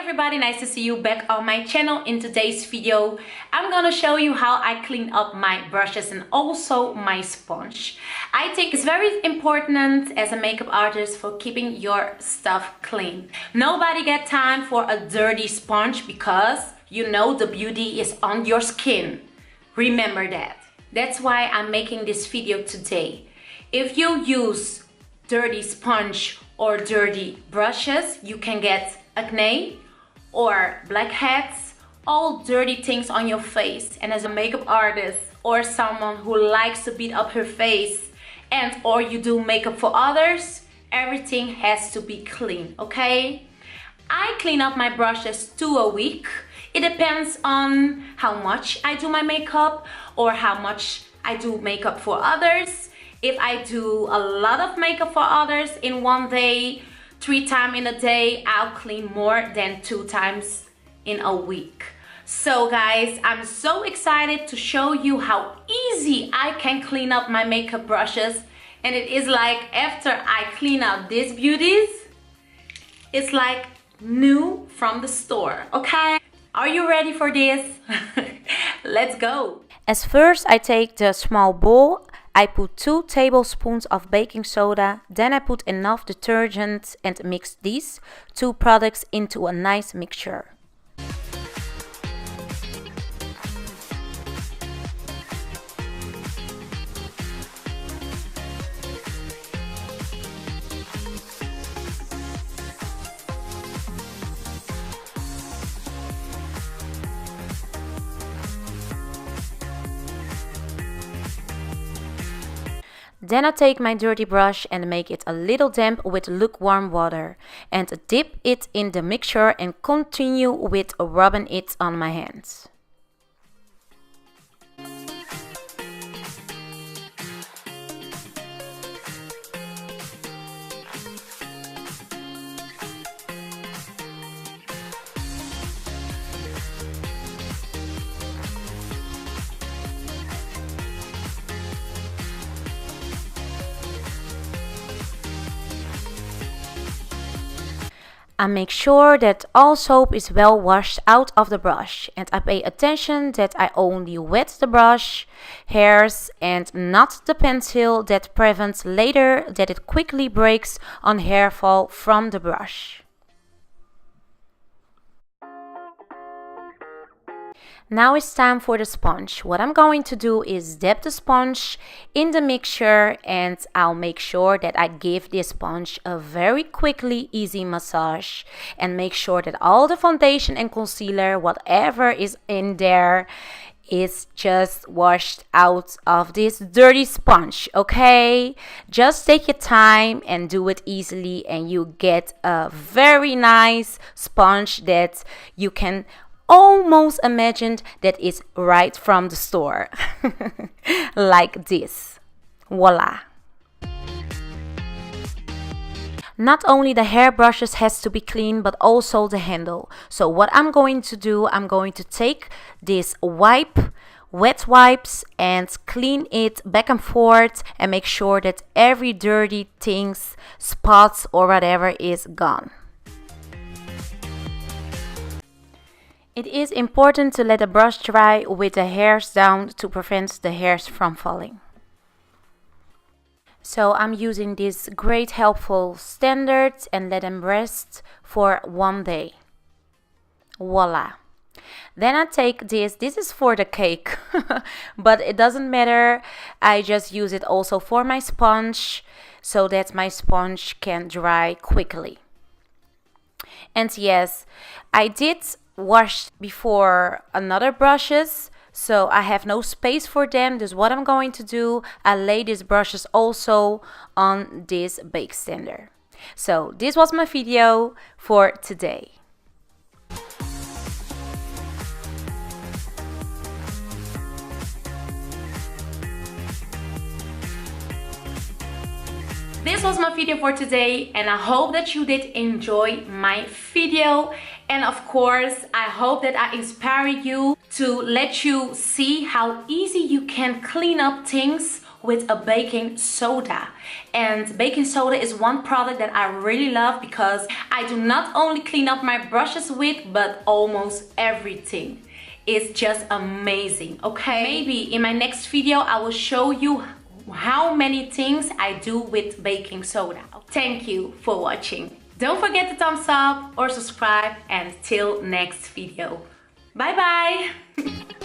everybody, nice to see you back on my channel. In today's video I'm gonna show you how I clean up my brushes and also my sponge. I think it's very important as a makeup artist for keeping your stuff clean. Nobody get time for a dirty sponge because you know the beauty is on your skin. Remember that. That's why I'm making this video today. If you use dirty sponge or dirty brushes, you can get acne or blackheads, all dirty things on your face. And as a makeup artist or someone who likes to beat up her face and or you do makeup for others, everything has to be clean, okay? I clean up my brushes 2 a week. It depends on how much I do my makeup or how much I do makeup for others. If I do a lot of makeup for others in one day, 3 times in a day, I'll clean more than 2 times in a week. So guys, I'm so excited to show you how easy I can clean up my makeup brushes. And it is like after I clean out these beauties, it's like new from the store, okay? Are you ready for this? Let's go. As first I take the small bowl, I put 2 tablespoons of baking soda, then I put enough detergent and mix these 2 products into a nice mixture. Then I take my dirty brush and make it a little damp with lukewarm water and dip it in the mixture and continue with rubbing it on my hands. I make sure that all soap is well washed out of the brush and I pay attention that I only wet the brush hairs and not the pencil, that prevents later that it quickly breaks on hair fall from the brush. Now it's time for the sponge. What I'm going to do is dip the sponge in the mixture and I'll make sure that I give this sponge a very quickly easy massage and make sure that all the foundation and concealer, whatever is in there, is just washed out of this dirty sponge, okay? Just take your time and do it easily and you get a very nice sponge that you can almost imagined that is right from the store. Like this. Voila. Not only the hair brushes has to be clean, but also the handle. So what I'm going to do, I'm going to take this wet wipes and clean it back and forth and make sure that every dirty things, spots or whatever is gone. It is important to let the brush dry with the hairs down to prevent the hairs from falling. So I'm using this great helpful standards and let them rest for 1 day. Voila. Then I take this is for the cake, but it doesn't matter. I just use it also for my sponge so that my sponge can dry quickly. And yes, I did wash before another brushes, so I have no space for them. This is what I'm going to do. I lay these brushes also on this bake stander. So this was my video for today. This was my video for today and I hope that you did enjoy my video. And of course, I hope that I inspire you to let you see how easy you can clean up things with a baking soda. And baking soda is one product that I really love because I do not only clean up my brushes with, but almost everything. It's just amazing, okay? Maybe in my next video I will show you how many things I do with baking soda. Thank you for watching. Don't forget to thumbs up or subscribe, and till next video. Bye bye!